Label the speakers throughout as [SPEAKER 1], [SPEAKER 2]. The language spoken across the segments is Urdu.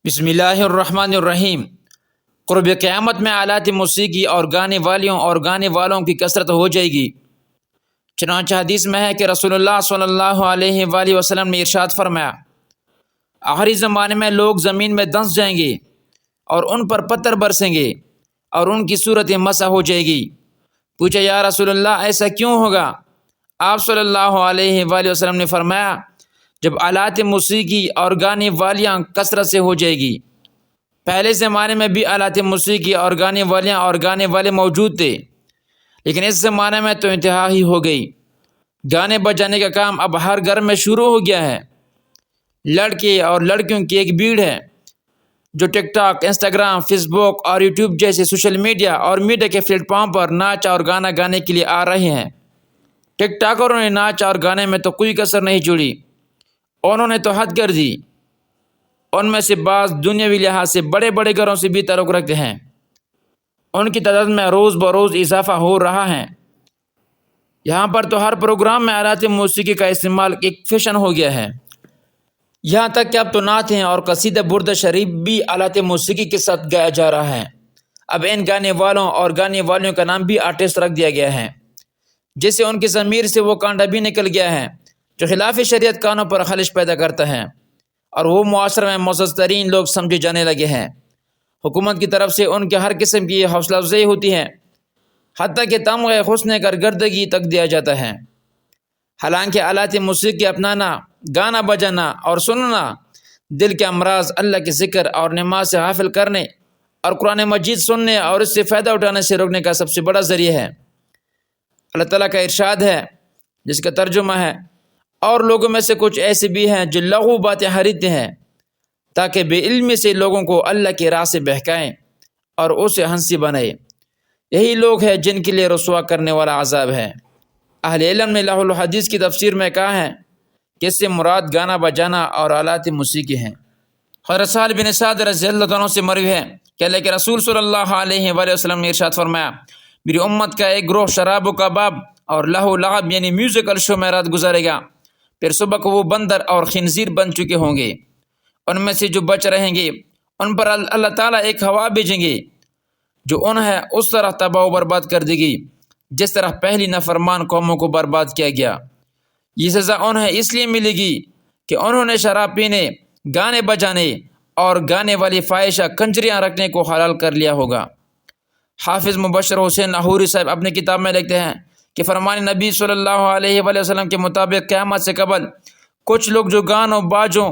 [SPEAKER 1] بسم اللہ الرحمن الرحیم۔ قرب قیامت میں آلات موسیقی اور گانے والیوں اور گانے والوں کی کثرت ہو جائے گی۔ چنانچہ حدیث میں ہے کہ رسول اللہ صلی اللہ علیہ وآلہ وسلم نے ارشاد فرمایا، آخری زمانے میں لوگ زمین میں دنس جائیں گے اور ان پر پتھر برسیں گے اور ان کی صورت مسح ہو جائے گی۔ پوچھا، یا رسول اللہ ایسا کیوں ہوگا؟ آپ صلی اللہ علیہ وآلہ وسلم نے فرمایا، جب آلات موسیقی اور گانے والیاں کثرت سے ہو جائے گی۔ پہلے زمانے میں بھی آلات موسیقی اور گانے والیاں اور گانے والے موجود تھے، لیکن اس زمانے میں تو انتہا ہی ہو گئی۔ گانے بجانے کا کام اب ہر گھر میں شروع ہو گیا ہے۔ لڑکے اور لڑکیوں کی ایک بھیڑ ہے جو ٹک ٹاک، انسٹاگرام، فیس بک اور یوٹیوب جیسے سوشل میڈیا اور میڈیا کے پلیٹ فارم پر ناچ اور گانا گانے کے لیے آ رہے ہیں۔ ٹک ٹاکروں نے ناچ اور گانے میں تو کوئی کسر نہیں چھوڑی، انہوں نے تو حد کر دی۔ ان میں سے بعض دنیاوی لحاظ سے بڑے بڑے گھروں سے بھی تعلق رکھتے ہیں، ان کی تعداد میں روز بروز اضافہ ہو رہا ہے۔ یہاں پر تو ہر پروگرام میں آلات موسیقی کا استعمال ایک فیشن ہو گیا ہے، یہاں تک کہ اب تو نعتیں اور قصیدہ برد شریف بھی آلات موسیقی کے ساتھ گایا جا رہا ہے۔ اب ان گانے والوں اور گانے والیوں کا نام بھی آرٹسٹ رکھ دیا گیا ہے، جس سے ان کی ضمیر سے وہ کانٹا بھی نکل گیا ہے جو خلاف شریعت کانوں پر خلش پیدا کرتا ہے، اور وہ معاشرے میں معزز ترین لوگ سمجھے جانے لگے ہیں۔ حکومت کی طرف سے ان کے ہر قسم کی حوصلہ افزائی ہوتی ہے، حتیٰ کہ تمغہ حسن کارکردگی تک دیا جاتا ہے۔ حالانکہ آلات موسیقی اپنانا، گانا بجانا اور سننا دل کے امراض، اللہ کے ذکر اور نماز سے غافل کرنے اور قرآن مجید سننے اور اس سے فائدہ اٹھانے سے روکنے کا سب سے بڑا ذریعہ ہے۔ اللہ تعالیٰ کا ارشاد ہے، جس کا ترجمہ ہے، اور لوگوں میں سے کچھ ایسے بھی ہیں جو لغو باتیں خریدتے ہیں تاکہ بے علمی سے لوگوں کو اللہ کی راہ سے بہکائیں اور اسے ہنسی بنائیں۔ یہی لوگ ہیں جن کے لیے رسوا کرنے والا عذاب ہے۔ اہل علم نے لوح الحدیث کی تفسیر میں کہا ہے کہ اس سے مراد گانا بجانا اور آلات موسیقی ہیں۔ حضرت سہل بن سعد رضی اللہ عنہ سے مروی ہے کہ اللہ کے رسول صلی اللہ علیہ وآلہ وسلم نے ارشاد فرمایا، میری امت کا ایک گروہ شراب و کباب اور لہو لعب یعنی میوزیکل شو میں رات گزارے گا، پھر صبح کو وہ بندر اور خنزیر بن چکے ہوں گے۔ ان میں سے جو بچ رہیں گے ان پر اللہ تعالیٰ ایک ہوا بھیجیں گے جو انہیں اس طرح تباہ و برباد کر دے گی جس طرح پہلی نافرمان قوموں کو برباد کیا گیا۔ یہ سزا انہیں اس لیے ملے گی کہ انہوں نے شراب پینے، گانے بجانے اور گانے والی فاحشہ کنجریاں رکھنے کو حلال کر لیا ہوگا۔ حافظ مبشر حسین لاہوری صاحب اپنی کتاب میں لکھتے ہیں کہ فرمان نبی صلی اللہ علیہ وآلہ وسلم کے مطابق قیامت سے قبل کچھ لوگ جو گانوں، باجوں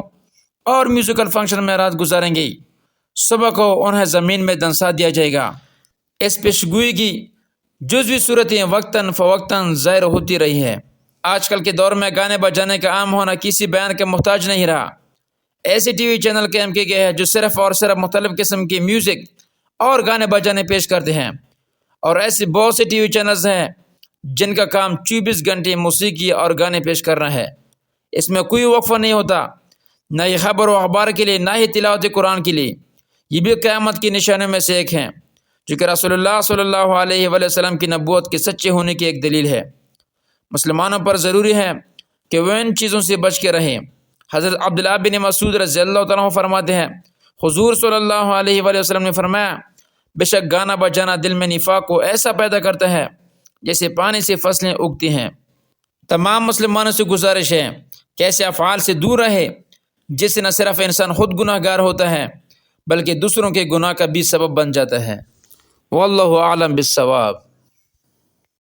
[SPEAKER 1] اور میوزیکل فنکشن میں رات گزاریں گے، صبح کو انہیں زمین میں دنسا دیا جائے گا۔ اس پیشگوئی کی جزوی صورتیں وقتاً فوقتاً ظاہر ہوتی رہی ہے۔ آج کل کے دور میں گانے بجانے کا عام ہونا کسی بیان کے محتاج نہیں رہا۔ ایسے ٹی وی چینل قائم کیے گئے ہیں جو صرف اور صرف مختلف قسم کے میوزک اور گانے بجانے پیش کرتے ہیں، اور ایسے بہت سے ٹی وی چینلز ہیں جن کا کام 24 گھنٹے موسیقی اور گانے پیش کرنا ہے۔ اس میں کوئی وقفہ نہیں ہوتا، نہ یہ خبر و اخبار کے لیے، نہ ہی تلاوت قرآن کے لیے۔ یہ بھی قیامت کی نشانیوں میں سے ایک ہیں جو کہ رسول اللہ صلی اللہ علیہ وآلہ وسلم کی نبوت کے سچے ہونے کی ایک دلیل ہے۔ مسلمانوں پر ضروری ہے کہ وہ ان چیزوں سے بچ کے رہیں۔ حضرت عبداللہ بن مسعود رضی اللہ عنہ فرماتے ہیں، حضور صلی اللہ علیہ وآلہ وسلم نے فرمایا، بے شک گانا بجانا دل میں نفاق کو ایسا پیدا کرتا ہے جیسے پانی سے فصلیں اگتی ہیں۔ تمام مسلمانوں سے گزارش ہے کہ ایسے افعال سے دور رہے جس سے نہ صرف انسان خود گناہ گار ہوتا ہے بلکہ دوسروں کے گناہ کا بھی سبب بن جاتا ہے۔ واللہ اعلم بالصواب۔